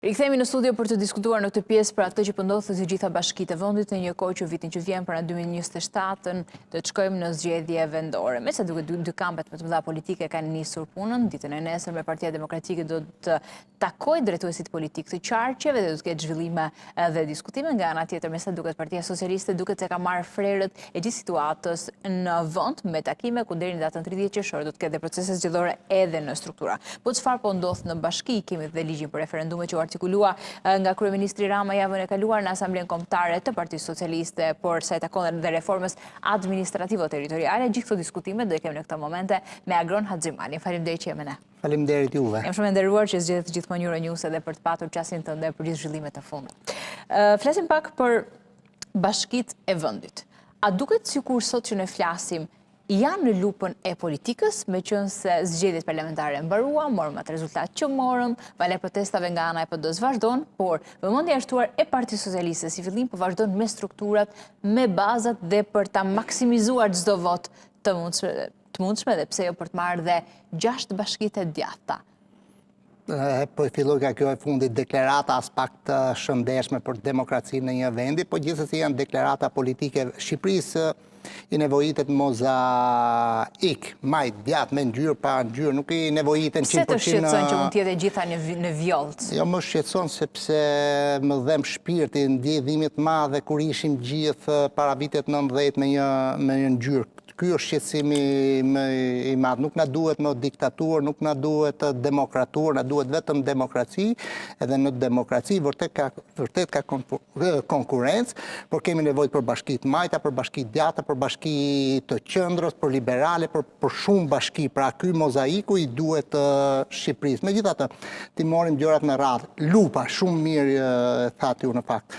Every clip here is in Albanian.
Rikthehemi në studio për të diskutuar në këtë pjesë për atë që po ndodh të gjitha bashkitë e vendit në një kohë që vitin që vjen para 2027-ën do të shkojmë në zgjedhje vendore. Meqenëse duket dy kampet më të mëdha politike kanë nisur punën, ditën e nesër me Partia Demokratike do të takojë drejtuesit politik të qarqeve dhe do të ketë zhvillime dhe diskutime. Nga ana tjetër, meqenëse duket Partia Socialiste duket se ka marrë frerët e gjithë situatës në vend me takime ku deri në datën 30 qershor do të ketë procese zgjedhore edhe në struktura. Po çfarë po ndodh në bashki, kemi dhe ligjin për referendumet që artikulua nga kryeministri Rama javën e kaluar në Asamblenë Kombëtare të Partisë Socialiste, por sa i takon dhe reformës administrativo-territoriale. Gjithë këto diskutime do i kemi në këto momente me Agron Haxhimani. Faleminderit që jemi ne. Faleminderit juve. Jam shumë e nderuar që zgjedhët gjithmonë Euronews edhe për të patur qasjen tënde për gjithë zhvillimet e fundit. Flasim pak për bashkitë e vendit. A duket sikur sot që ne flasim janë në lupën e politikës, me qënë se zgjedhjet parlamentare mbaruan, morëm atë rezultat që morëm, vale protestave nga ana e PD-s vazhdon, por vëmendja e shtuar e Partisë Socialiste si fillim po vazhdon me strukturat, me bazat dhe për ta maksimizuar çdo vot të mundshme dhe pse jo për të marrë dhe 6 bashkitë e djatha. Po filloj nga kjo e fundit deklarata as pak të shëndetshme për demokracinë në një vendi, po gjithsesi janë deklarata politike. Shqipërisë i nevojitet mozaik, maj djatë me ngjyrë pa ngjyrë, nuk i nevojiten 100%. Pse të shqetëson që mund t'jetë gjitha në vjollc? Jo, më shqetëson sepse më dhem shpirti, ndjedhimit madhe kur ishim gjithë para vitet 90 me një ngjyrë. Ky është shqetësimi i madh. Nuk na duhet më diktaturë, nuk na duhet demokraturë, na duhet vetëm demokraci, edhe në demokraci vërtet ka konkurrencë, por kemi nevojë për bashki të majta, për bashki të djatha, për bashki të qendrës, për liberale, për shumë bashki. Pra ky mozaiku i duhet Shqipërisë. Megjithatë, ti morim gjërat me radhë. Lupa, shumë mirë thatë ju në fakt.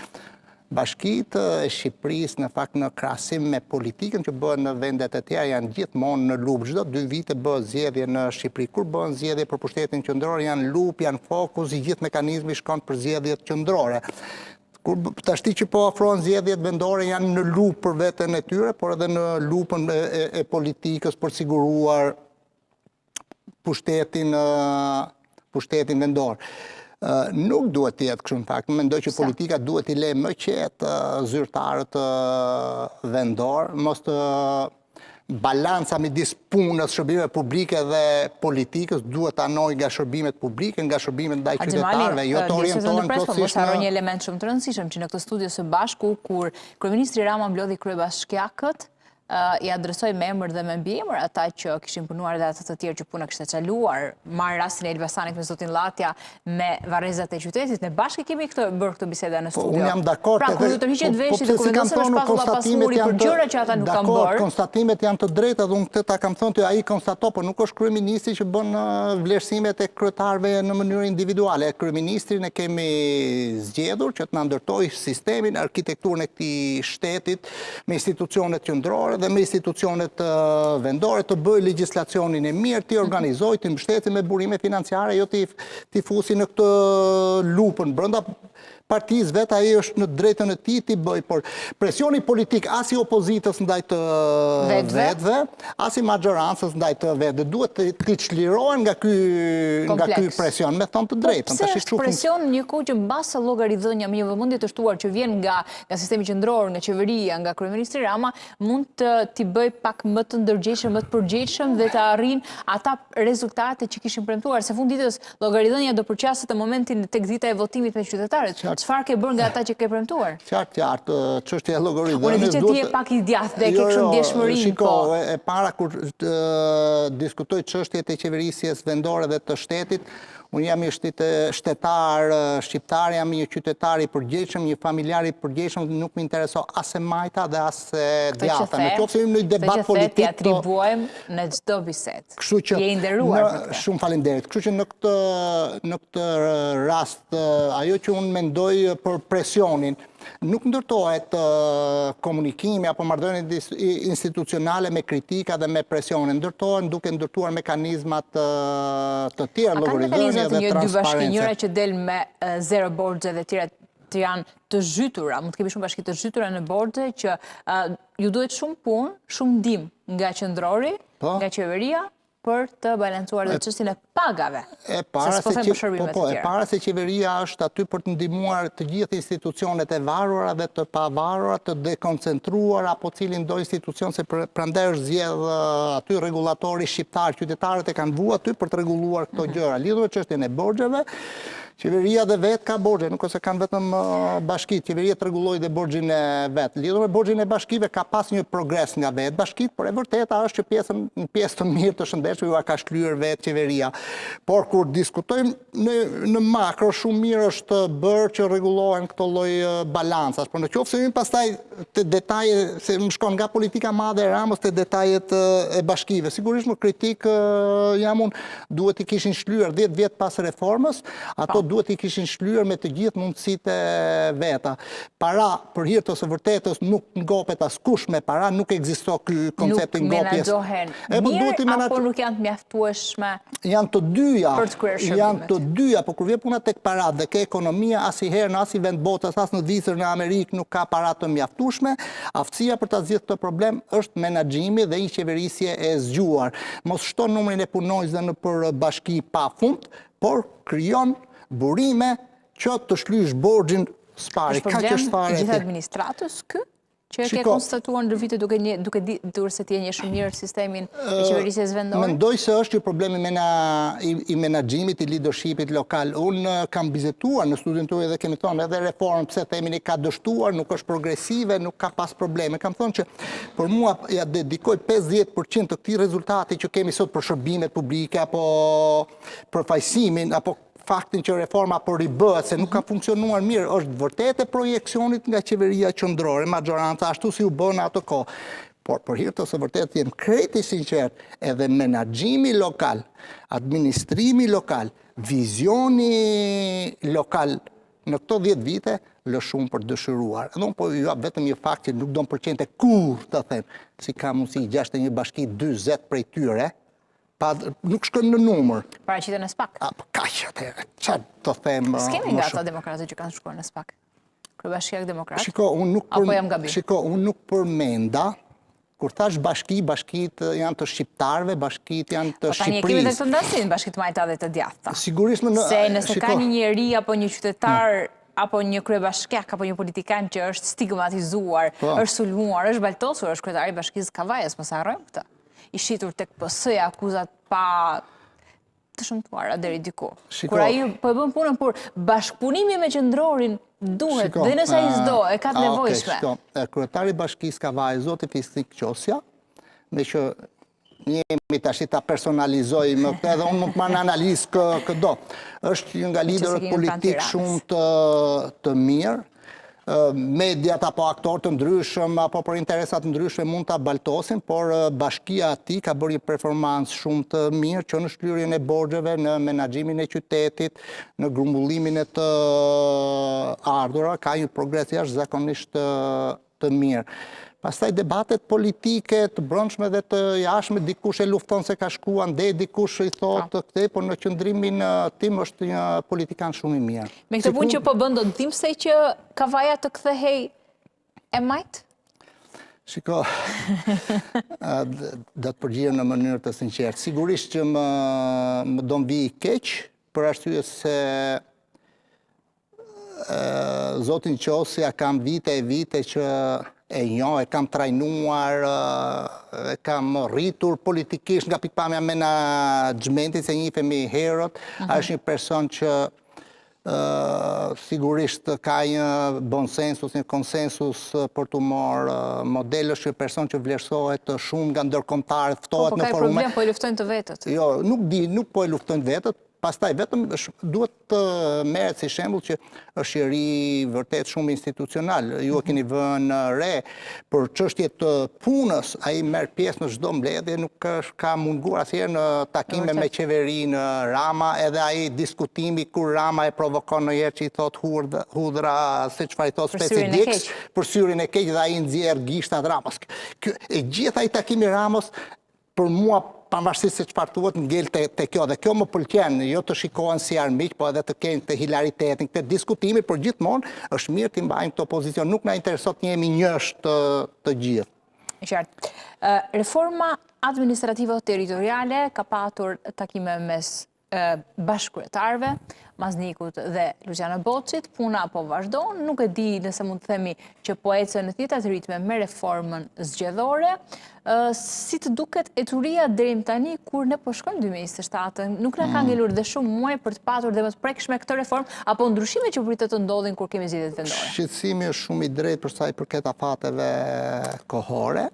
Bashkitë e Shqipërisë në fakt në krahasim me politikën që bëhen në vendet e tjera janë gjithmonë në lupë. Çdo 2 vite bëhet zgjedhje në Shqipëri. Kur bëhen zgjedhje për pushtetin qendror janë lupë, janë fokus, i gjithë mekanizmi shkon për zgjedhjet qendrore. Kur tashti që po ofrohen zgjedhjet vendore janë në lupë për veten e tyre, por edhe në lupën e politikës për siguruar pushtetin vendor. Nuk duhet të jetë kështu në fakt. Mendoj që politika duhet i lejë më qetë zyrtarët vendor, mos të balanca midis punës, shërbimeve publike dhe politikës duhet të anoj nga shërbimet publike, nga shërbimet ndaj qytetarëve, jo të orientohen plotësisht. Mos harro një element shumë të rëndësishëm që në këtë studio së bashku kur kryeministri Rama mblodhi kryebashkiakët, i adresoj me emër dhe me mbiemër ata që kishin punuar dhe ata të tjerë që puna kishte çaluar, marr rastin e Elbasanit me zotin Llatja me varrezat e qytetit. Ne bashkë kemi bërë këtë biseda në studio. Unë jam dakord. Pra kur ju tërhiqet veshit dhe kuvendosën është pasur pasuri për gjëra që ata nuk kanë bërë. Dakord, konstatimet janë të drejta dhe unë këtë ta kam thënë ty, ai konstato, por nuk është kryeministri që bën vlerësimet e kryetarëve në mënyrë individuale. Kryeministrin e kemi zgjedhur që të na ndërtojë sistemin, arkitekturën e këtij shtetit me institucionet qendrore dhe me institucionet vendore, të bëjë legjislacionin e mirë, të organizojë, të mbështeti me burime financiare, jo të fusi në këtë lupën. Brenda partisë vetë ai është në drejtën e tij të bëjë, por presioni politik as i opozitës ndaj të vetëve, as i maxhorancës ndaj të vetëve duhet të çlirohen nga ky presion, me thënë të drejtën. Pse është presion një kohë që mbas llogaridhënia me një vëmendje të shtuar që vjen nga sistemi qendror, nga qeveria, nga kryeministri Rama, mund t'i bëj pak më të ndërgjegjshëm, më të përgjegjshëm dhe të arrin ata rezultate që kishin premtuar. Se fund ditës llogaridhënia do përqaset në momentin tek dita e votimit me qytetarët. Çfarë ke bërë nga ata që ke premtuar? Qartë, çështja e llogaridhënies. Unë di që ti je pak i djathtë dhe ke kështu ndjeshmëri. Shiko, e para kur diskutoj çështjet e qeverisjes vendore dhe të shtetit, unë jam një shtetar shqiptar, jam një qytetar i përgjegjshëm, një familjar i përgjegjshëm, nuk më intereso as e majta dhe as e djatha. Në qoftë se jemi në një debat politik, ti atribuojmë në çdo bisedë. Je i nderuar për këtë. Shumë faleminderit. Kështu që në këtë rast ajo që unë mendoj për presionin, nuk ndërtohet komunikimi apo marrëdhënie institucionale me kritika dhe me presionin. Ndërtohen duke ndërtuar mekanizmat të tjerë llogaridhënie dhe transparencë. Njëra që del me zero borxhe dhe tjera të janë të zhytura, mund të kemi shumë bashki të zhytura në borxhe që ju duhet shumë punë, shumë ndihmë nga qendrori, nga qeveria, për të balancuar dhe çështjen e pagave. Se s'po them për shërbimet e tjera. E para se qeveria është aty për të ndihmuar të gjithë institucionet e varura dhe të pavarura të dekoncentruar apo cilin do institucion, se prandaj është zgjedh aty rregullatori shqiptar, qytetarët e kanë vu aty për të rregulluar këto gjëra. Lidhur me çështjen e borxheve, qeveria dhe vetë ka borxhe, nuk ose kanë vetëm bashkitë, qeveria të rregullojë dhe borxhin e vet. Lidhur me borxhin e bashkive ka pas një progres nga vetë bashkitë, por e vërteta është që në pjesë të mirë të shëndetshme ju ka shklyer vetë qeveria. Por kur diskutojmë në makro, shumë mirë është bërë që rregullohen këto lloj balancash, por nëse hyn pastaj te detaje, se më shkon nga politika madhe e Ramos te detajet e bashkive. Sigurisht më kritik jam unë, duhet i kishin shlyer 10 vjet pas reformës, ato duhet i kishin shlyer me të gjithë mundësitë veta. Para, për hir të së vërtetës, nuk ngopet askush me para, nuk ekziston ky koncept i ngopjes. Nuk menaxhohen mirë apo nuk janë të mjaftueshme? Janë të dyja. Për të kryer shërbimet. Janë të dyja, por kur vjen puna tek parat dhe ke ekonomia, asnjëherë në asnjë vend botës, as në Zvicër, në Amerikë nuk ka para të mjaftueshme. Aftësia për ta zgjidhur këtë problem është menaxhimi dhe një qeverisje e zgjuar. Mos shton numrin e punonjësve nëpër bashki pafund, por krijon burime që të shlysh borxhin s'pari. Ka që s'pari. Gjithë administratës kë? Që e ke konstatuar në vite duke ditur se ti e njeh shumë mirë sistemin e qeverisjes vendore? Mendoj se është një problemi i menaxhimit, i leadershipit lokal. Unë kam bizetuar në studion tuaj dhe kemi thonë edhe reformë, pse themin ka dështuar, nuk është progresive, nuk ka pas probleme. Kam thonë që për mua ja dedikoj 50% të këtij rezultati që kemi sot për shërbimet publike apo për fajsimin apo faktin që reforma po ribëhet se nuk ka funksionuar mirë, është vërtet e projeksionit nga qeveria qendrore, majoranca ashtu si u bën ato kohë. Por për hir të së vërtetë jem krejt i sinqert, edhe menaxhimi lokal, administrimi lokal, vizioni lokal në këto 10 vite lë shumë për dëshiruar. Edhe unë po ju jap vetëm një fakt që nuk do në përqente kur të them, si ka mundësi 61 bashki 40 prej tyre, nuk shkojmë në numër. Paraqiten në SPAK? Kaq atëherë, çfarë të them? S'kemi nga ata demokratët që kanë shkuar në SPAK? Kryebashkia Demokrat? Apo jam gabim? Shiko, unë nuk përmenda, kur thash bashki, bashkit janë të shqiptarëve, bashkit janë të Shqipërisë. Tani e kemi dhe këtë ndasim, bashkit majta dhe të djathta. Sigurisht se nëse ka një njeri apo një qytetar apo një kryebashkiak apo një politikan që është stigmatizuar, është sulmuar, është baltosur, është kryetari i bashkisë Kavajës, mos harrojmë këtë. I shitur tek PS, akuzat pa të shëmtuara deri diku. Kur ai po e bën punën, por bashkëpunimi me qendrorin duhet, dhe nëse ai s'do, e ka të nevojshme. Kryetari i bashkisë Kavajës, zoti Fisnik Qosja, me që njemi tash ta personalizojmë, edhe unë mund të marr në analizë këdo. Është nga liderët politik shumë të mirë. Mediat apo aktorë të ndryshëm apo për interesat ndryshme mund të baltosin, por bashkia ati ka bërë një performancë shumë të mirë që në shlyerjen e borxheve, në menaxhimin e qytetit, në grumbullimin e të ardhura, ka një progres jashtëzakonisht të mirë. Pastaj debatet politike të brendshme dhe të jashtme, dikush e lufton se ka shkuar ndej, dikush i thotë këtë, por në qëndrimin tim është një politikan shumë i mirë. Me këtë punë që po bën, do të them se që Kavaja të kthehej e majt? Shiko, do të përgjigjem në mënyrë të sinqertë. Sigurisht që më do mbi i keq, për arsye se zotin Qosja kam vite e vite që e kam trajnuar, e kam rritur politikisht nga pikpamja menaxhmentit, se njihemi herët, është një person që sigurisht ka një bonsensus, një konsensus për të marrë model, është një person që vlerësohet shumë nga ndërkombëtarët, ftohet në forume. Po ka problem, po e luftojnë të vetët. Jo, nuk po e luftojnë vetët. Pastaj vetëm duhet të merret si shembull që është i ri vërtet shumë institucional. Ju e keni vënë re për çështje të punës, ai merr pjesë në çdo mbledhje, nuk ka munguar asnjëherë në takime me qeverinë Rama, edhe ai diskutimi kur Rama e provokon ndonjëherë që i thot hudhra, se çfarë i thot speci Dix, për syrin e keq dhe ai nxjerr gishtat Ramës. E gjithë ai takimi Ramos për mua pavarësisht se çfarë thuhet ngel te kjo dhe kjo më pëlqen, jo të shikohen si armiq, po edhe të kenë të hilaritetin, këtë diskutimi, por gjithmonë është mirë të mbajmë këtë pozicion, nuk na intereson të jemi njësht të gjithë. Qartë. Reforma administrativo-territoriale ka patur takime mes bashkëkryetarëve, Maznikut dhe Luciano Boçit, puna po vazhdon, nuk e di nëse mund të themi që po ecën në të njëjtat ritme me reformën zgjedhore. Si të duket eturia deri më tani kur ne po shkojmë 2027, nuk na ka ngelur dhe shumë muaj për të patur dhe më të prekshme këtë reformë apo ndryshime që pritet të ndodhin kur kemi zgjedhjet vendore? Shqetësimi është shumë i drejtë për sa i përket afateve kohore.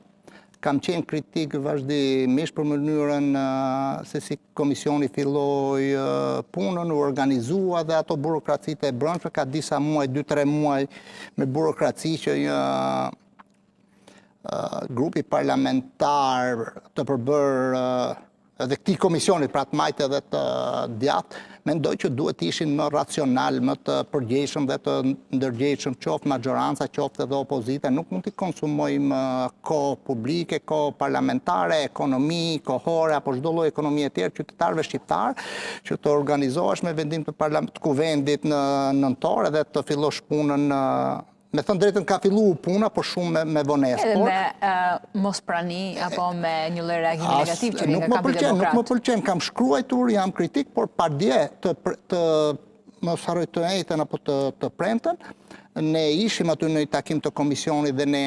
Kam qenë kritik vazhdimisht për mënyrën se si komisioni filloi punën, u organizua dhe ato burokracitë e brendshme, ka disa muaj, 2-3 muaj me burokraci që një grupi parlamentar të përbërë edhe këtij komisionit, pra të majtë edhe të djathtë, mendoj që duhet ishin më racional, më të përgjegjshëm dhe të ndërgjegjshëm, qoftë maggjoranca, qoftë edhe opozita. Nuk mund të konsumojmë kohë publike, kohë parlamentare, ekonomi, kohore, apo çdo lloj ekonomie tjetër qytetarëve shqiptar, që të organizohesh me vendim të kuvendit në nëntor dhe të fillosh punën me thënë drejtën ka fillu puna, por shumë me vonesë. Edhe me mos prani, apo me një lloj reagimi negativ që nga kampi demokrat. Nuk më pëlqen, kam shkruajtur, jam kritik, por pardje të mos harroj të njëjtën apo të premten, ne ishim aty në një takim të komisionit dhe ne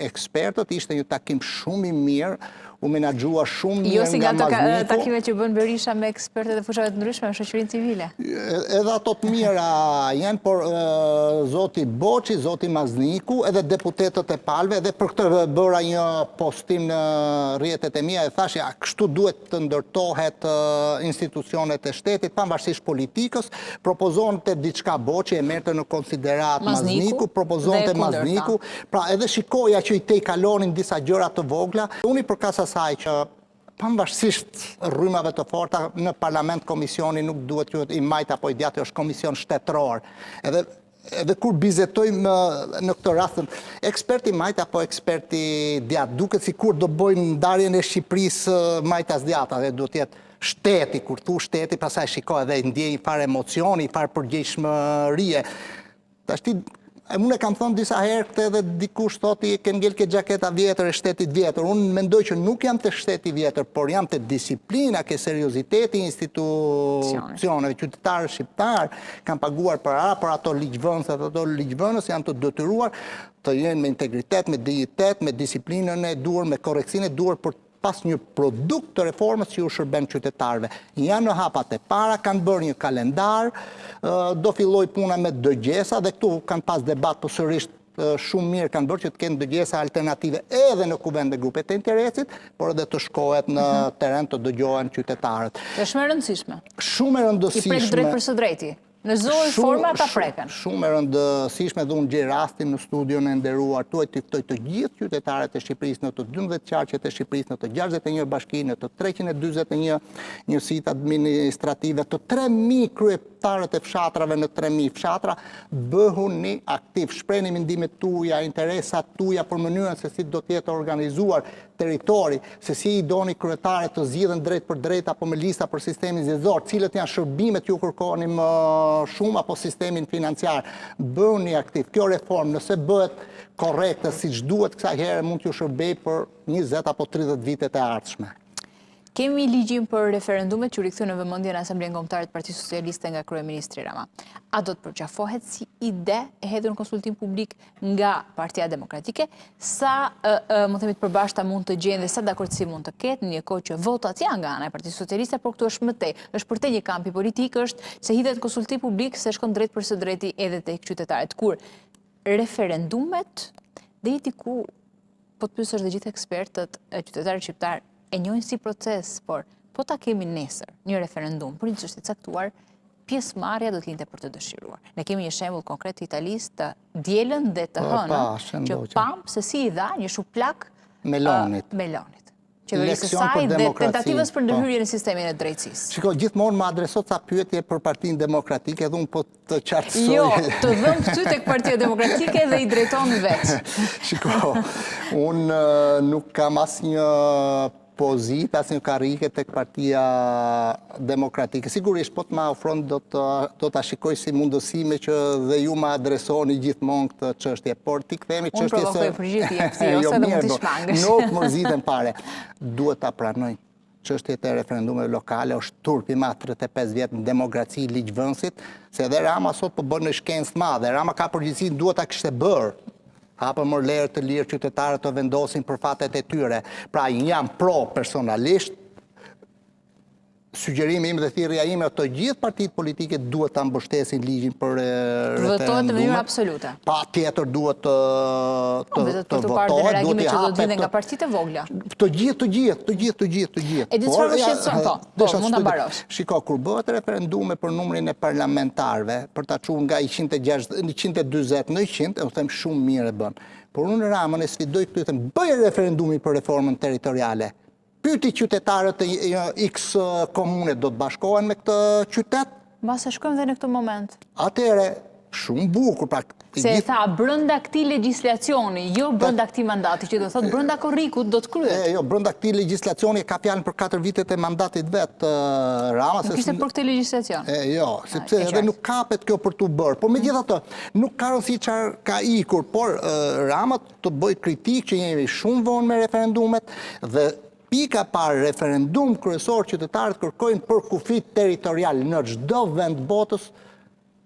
ekspertët, ishte një takim shumë i mirë, u menaxhua shumë mirë nga Mazniku. Jo si nga takime që bën Berisha me ekspertët e fushave të ndryshme, me shoqërinë civile. Edhe ato të mira janë, por zoti Boçi, zoti Mazniku, edhe deputetët e palëve, edhe për këtë bëra një postim në rrjetet e mia e thash, ja, kështu duhet të ndërtohet institucionet e shtetit, pavarësisht politikës, propozonte diçka Boçi, e merrte në konsiderat Mazniku, propozonte Mazniku, pra edhe shikoja që i tej kalonin disa gjëra të vogla. Unë i përkas asaj që pavarësisht rrymave të forta në parlament komisioni nuk duhet që i majt apo i djathtë, është komision shtetëror. Edhe kur bizetojmë në këtë rastën, eksperti majt apo eksperti djathtë, duket sikur do bëjmë ndarjen e Shqipërisë majtas djathta, dhe duhet jetë shteti, kur thu shteti, pastaj shikoj edhe ndjej fare emocioni, fare përgjegjshmërie. Tashti unë e kam thënë disa herë këtë edhe dikush thoti ke ngel ke xhaketa vjetër e shtetit vjetër. Unë mendoj që nuk jam të shteti vjetër, por jam të disiplina, ke serioziteti institucioneve, qytetarë shqiptar kanë paguar për ato ligjvënës janë të detyruar të jenë me integritet, me dignitet, me disiplinën e duhur, me korreksinë e duhur për pas një produkt të reformës që u shërben qytetarëve. Janë në hapat e para, kanë bërë një kalendar, do filloj puna me dëgjesa, dhe këtu kanë pas debat për sërisht shumë mirë kanë bërë që të kenë dëgjesa alternative edhe në kuvend dhe grupet e interesit, por edhe të shkohet në teren të dëgjohen qytetarët. Është shumë e rëndësishme. Shumë e rëndësishme. I prek drejt për së drejti. Në zoj forma ta preken. Shumë e rëndësishme dhe unë gjej rastin në studion e nderuar tuaj të ftoj të gjithë qytetarët e Shqipërisë në të 12 qarqet e Shqipërisë, në të 61 bashki, në të 341 njësitë administrative, të 3.000 kryetarët e fshatrave në 3.000 fshatra, bëhuni aktiv, shprehni mendimet tuaja, interesat tuaja për mënyrën se si do të jetë organizuar territori, se si i doni kryetarët të zgjidhen drejt për drejt apo me lista për sistemin zgjedhor, cilët janë shërbimet ju kërkoni më shumë apo sistemin financiar. Bëni aktiv. Kjo reformë nëse bëhet korrekte siç duhet, kësaj herë mund t'ju shërbej për 20 apo 30 vitet e ardhshme. Kemi ligjin për referendumet që rikthyen në vëmendje në Asamblenë Kombëtare të Partisë Socialiste nga kryeministri Rama. A do të përqafohet si ide e hedhur në konsultim publik nga Partia Demokratike? Sa mund të themi të përbashkëta mund të gjejnë dhe sa dakordsi mund të ketë në një kohë që votat janë nga ana e Partisë Socialiste, por këtu është më tej, është për te një kamp politik, është se hidhet konsultim publik se shkon drejt për së drejti edhe tek qytetarët. Kur referendumet deri diku po të pyesësh dhe gjithë ekspertët e qytetarët shqiptar e njohin si proces, por po ta kemi nesër një referendum për një çështje të caktuar, pjesëmarrja do të lindte për të dëshiruar. Ne kemi një shembull konkret të Italisë të dielën dhe të hënën, që pam se si i dha një shuplak Melonit. Qeverisë së saj dhe tentativës për ndërhyrje në sistemin e drejtësisë. Shiko, gjithmonë më adresot sa pyetje për Partinë Demokratike dhe unë po të qartësoj. Jo, të dhëm ty tek Partia Demokratike dhe i drejton vetë. Shiko, unë nuk kam asnjë pozita, asnjë karrike tek Partia Demokratike. Sigurisht, po të ma ofron do ta shikoj si mundësime që dhe ju ma adresoni gjithmonë këtë çështje, por ti kthehemi çështjes së... Unë provokoj përgjigje, ose do mund të shmangësh. Nuk mërziten fare. Duhet ta pranoj. Çështjet e referendumeve lokale është turp i madh 35 vjet në demokraci ligjvënësit, se edhe Rama sot po bën në shkencë të madhe. Rama ka përgjegjësinë, duhet ta kishte bërë. Apo më lërë të lirë qytetarët të vendosin për fatet e tyre. Pra, jam pro personalisht, sugjerimi im dhe thirrja ime, të gjithë partitë politike duhet ta mbështesin ligjin për referendumet. Vëtohet në mënyrë absolute. Patjetër duhet të votohet, duhet i hapet nga partitë e vogla. Të gjithë. E di çfarë më shqetëson? Po, mund ta mbarosh. Shiko, kur bëhet referendume për numrin e parlamentarëve, për ta çuar nga 140 në 100, u them shumë mirë e bën. Por unë Ramën e sfidoj këtu, them bëj referendumin për reformën territoriale. Pyeti qytetarët e X komune do të bashkohen me këtë qytet? Mbas e shkojmë dhe në këtë moment. Atëherë, shumë bukur. Se e tha, brenda këtij legjislacioni, jo brenda këtij mandati, që do thotë brenda korrikut do të kryhet. Jo, brenda këtij legjislacioni ka fjalën për 4 vitet e mandatit vet Rama. Nuk ishte për këtë legjislacion? Jo, sepse edhe nuk kapet kjo për t'u bërë. Por megjithatë, nuk ka rëndësi çfarë ka ikur, por Rama të bëj kritik që jemi shumë vonë me referendumet dhe pika parë referendum kryesor qytetarët kërkojnë për kufit territorial në çdo vend botës.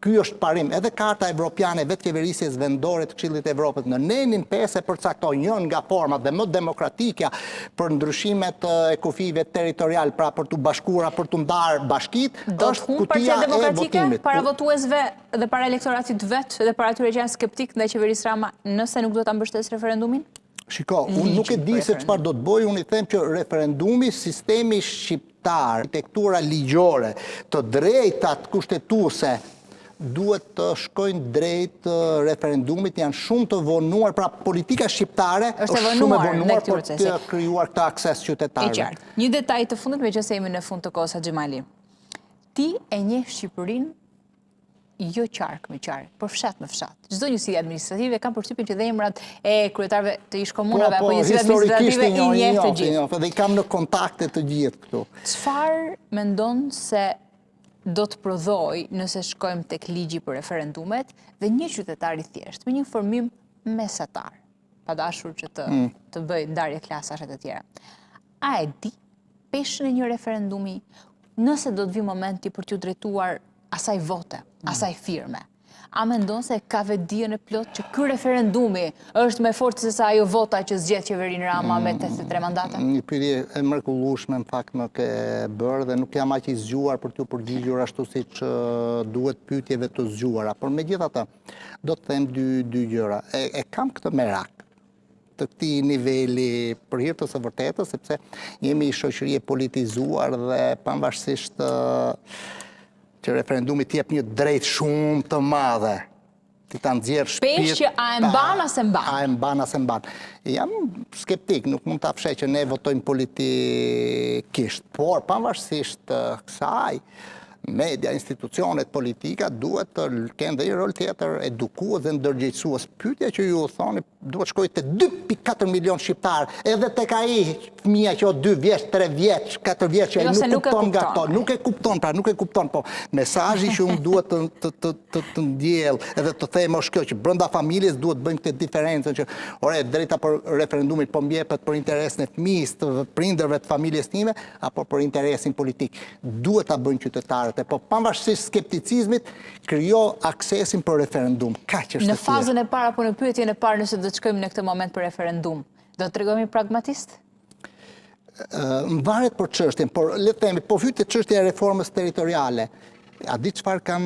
Ky është parim. Edhe Karta Evropiane vetë qeverisjes vendore të Këshillit të Evropës në nenin 5 e përcaktoi njën nga format dhe më demokratike për ndryshimet e kufive territorial, pra për t'u bashkuara, për t'u ndarë bashkitë, është kutia e votimit. Para votuesve dhe para elektoratit vetë dhe para atyre që janë skeptik ndaj qeverisë Rama, nëse nuk do ta mbështesë referendumin? Shiko, unë nuk e di se çfarë do të bëj, unë i them që referendumi, sistemi shqiptar, arkitektura ligjore, të drejtat kushtetuese, duhet të shkojnë drejt referendumit, janë shumë të vonuar, pra politika shqiptare është shumë e vonuar për të krijuar këtë akses qytetarëve. E qartë. Një detaj të fundit, me që se jemi në fund të kohës, Xhemali. Ti e njeh Shqipërinë jo qark me qark, por fshat me fshat. Çdo njësi administrative ka përshtypjen që dhe emrat e kryetarëve të ish komunave apo njësive administrative i njeh të gjithë. Dhe i kam në kontakte të gjithë këtu. Çfarë mendon se do të prodhoj nëse shkojmë tek ligji për referendumet dhe një qytetar i thjesht me një informim mesatar, pa dashur që të bëj ndarje klasash e të tjera. A e di peshën e një referendumi nëse do të vi momenti për t'ju drejtuar asaj vote, asaj firme? A mendon se ka vetdijen e plot që ky referendumi është më fortë se sa ajo vota që zgjedh qeverinë Rama me 83 mandate? Një pyetje e mrekullueshme në fakt më ke bërë dhe nuk jam aq i zgjuar për t'u përgjigjur ashtu siç duhet pyetjeve të zgjuara, por megjithatë do të them dy gjëra. E kam këtë merak të këtij niveli për hir të së vërtetës, sepse jemi shoqëri e politizuar dhe pavarësisht që referendumi t'jep një drejt shumë të madhe, ti ta nxjerrë shpirt. Pesh që a e mban as e mban? A e mban as e mban. Jam skeptik, nuk mund ta fshej që ne votojmë politikisht, por pavarësisht kësaj, media, institucionet politika duhet të kenë dhe një rol tjetër edukues dhe ndërgjegjësues. Pyetja që ju thoni duhet shkojë te 2.4 milion shqiptar, edhe tek ai fëmia që o 2 vjeç, 3 vjeç, 4 vjeç që nuk kupton nga këto, nuk e kupton, po mesazhi që unë duhet të ndjell edhe të them është kjo që brenda familjes duhet bëjmë këtë diferencën që ore drejta për referendumit po mbjepet për interesin e fëmijës, të prindërve të familjes time apo për interesin politik. Duhet ta bëjnë qytetarët, po pavarësisht skepticizmit krijo aksesin për referendum. Kaq është. Në fazën e parë apo në pyetjen e parë, nëse do të shkojmë në këtë moment për referendum, do të tregojmë pragmatist? Mvaret për çështjen, por le të themi, po hyet çështja e reformës territoriale. A di çfarë kam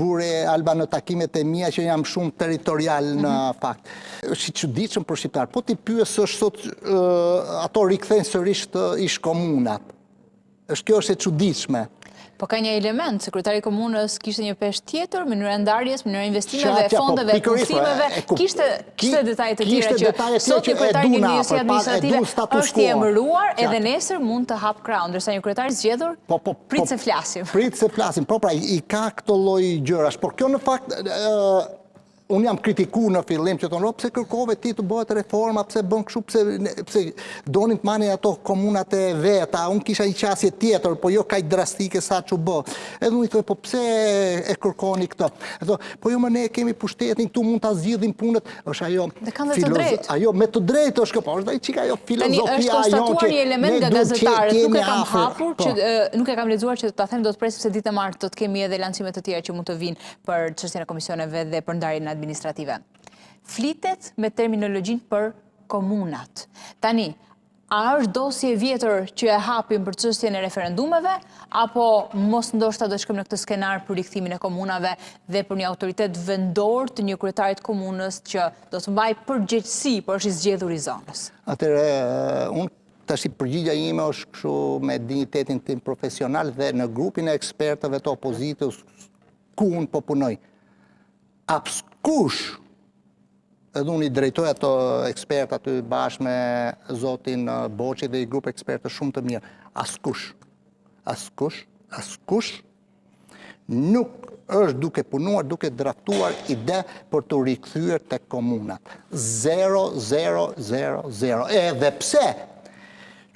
vure Alba në takimet e mia që jam shumë territorial në fakt. Është i çuditshëm për shqiptar. Po ti pyes është sot ato rikthejnë sërish të ish komunat. Kjo është e çuditshme. Po ka një element, sekretari i komunës kishte një peshë tjetër, mënyra ndarjes, mënyra investimeve, fondeve, punësimeve, kishte detaje të tjera që sot një kryetari i njësë administrative është i emëruar edhe nesër mund të hap krahun, ndërsa një kryetari zgjedhur prit se flasim. Prit se flasim, po pra i ka këto lloj gjërash, por kjo në fakt unë jam kritiku në fillim që thonë, pse kërkove ti të bëhet reforma, pse bën kështu, pse donin të marrin ato komunat e veta, unë kisha një qasje tjetër, po jo kaq drastike sa që bë. Edhe unë i thoj, po pse e kërkoni këtë? E thoj, po jo më ne kemi pushtetin, këtu mund ta zgjidhim punët, është ajo dhe kanë dhe të drejtë. Ajo me të drejtë është këpo, është çika ajo filozofia është konstatuar një element nga gazetarët, nuk e kam hapur, nuk e kam lexuar që ta them do të presim se ditë e martë do të kemi edhe lancime të tjera që mund të vinë për çështjen e komisioneve dhe për ndarjen administrative. Flitet me terminologjin për komunat. Tani, a është dosje vjetër që e hapim për çështjen e referendumeve, apo mos ndoshta do shkojmë në këtë skenar për rikthimin e komunave dhe për një autoritet vendor të një kryetarit komunës që do të mbaj përgjegjësi, por është i zgjedhur i zonës? Atëre, unë tash përgjigja ime është kështu me dinjitetin tim profesional dhe në grupin e ekspertëve të opozitës ku unë po punoj. Apskush, edhe unë i drejtoj ato ekspertë aty bashkë me zotin Boqi dhe i grup ekspertë shumë të mirë. Askush nuk është duke punuar, duke draftuar ide për të rikthyer tek komunat. 0, 0, 0, 0. Edhe pse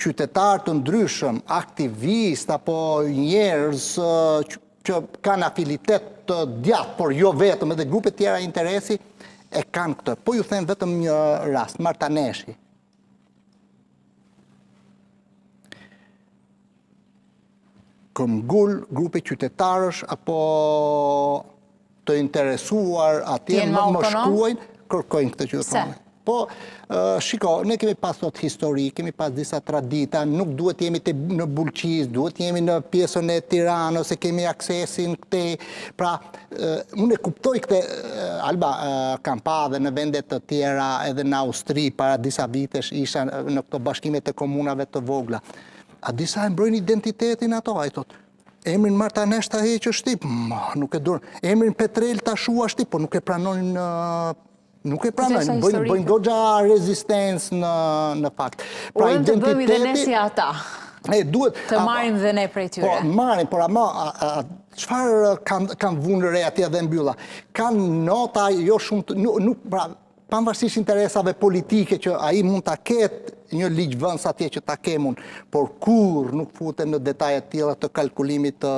qytetarë të ndryshëm, aktivistë apo njerëz që kanë afilitet të djathtë, por jo vetëm, edhe grupe tjera interesi, e kanë këtë. Po ju them vetëm një rast, Martaneshi. Këm ngull grupe qytetarësh apo të interesuar atje më shkruajnë, kërkojnë këtë që thonë. Po, shiko, ne kemi pas thot histori, kemi pas disa tradita, nuk duhet jemi në Bulqiz, duhet jemi në pjesën e Tiranës, se kemi aksesin këte. Pra, unë e kuptoj këte, Alba, kam pa dhe në vendet të tjera, edhe në Austri, para disa vitesh isha në këto bashkimet e komunave të vogla. A disa e mbrojnë identitetin ato, a i thot, emrin Martanesh ta heqë është ti, nuk e durë, emrin Petrel ta shua është ti, po nuk e pranojnë Nuk e pranojnë, bëjnë goxha rezistencë në fakt. Pra të bëmi dhe ne si ata, të marim dhe ne prej tyre. Po, marim, por ama, qëfar kanë vunë re atje dhe mbylla? Kanë nota jo shumë, nuk, pra, pavarësisht interesave politike që ai mund ta ketë një ligjvëns atje që ta kemun, por kur nuk futen në detajet tilla të kalkulimit të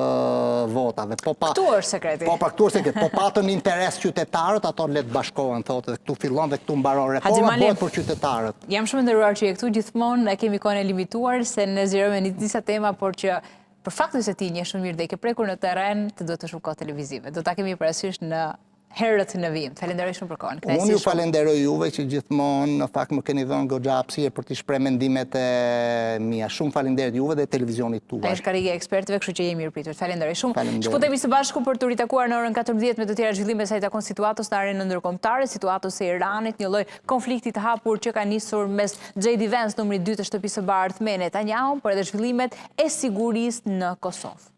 votave. Këtu është sekreti. Po, këtu është sekreti. Po patën interes qytetarët, ato le të bashkohen, thotë, këtu fillon dhe këtu mbaron reforma, bëhet për qytetarët. Jam shumë nderuar që je këtu, gjithmonë e kemi kohën e limituar se ne zgjerojmë një disa tema, por që për faktin se ti njeh shumë mirë dhe ke prekur në terren, të duhet të shumë kohë televizive. Do ta kemi parasysh në herët në vijim. Falenderoj shumë për kohën. Unë ju falenderoj juve që gjithmonë në fakt më keni dhënë goxha hapësirë për të shpreh mendimet e mia. Shumë falenderoj juve dhe televizionit tuaj. Ai është karrika e ekspertëve, kështu që jemi mirëpritur. Falenderoj shumë. Shputemi së bashku për të ritakuar në orën 14 me të tjera zhvillime sa i takon situatës në arenën ndërkombëtare, situatës së Iranit, një lloj konflikti të hapur që ka nisur mes JD Vance numri 2 të shtëpisë së bardhë me Netanyahu, por edhe zhvillimet e sigurisë në Kosovë.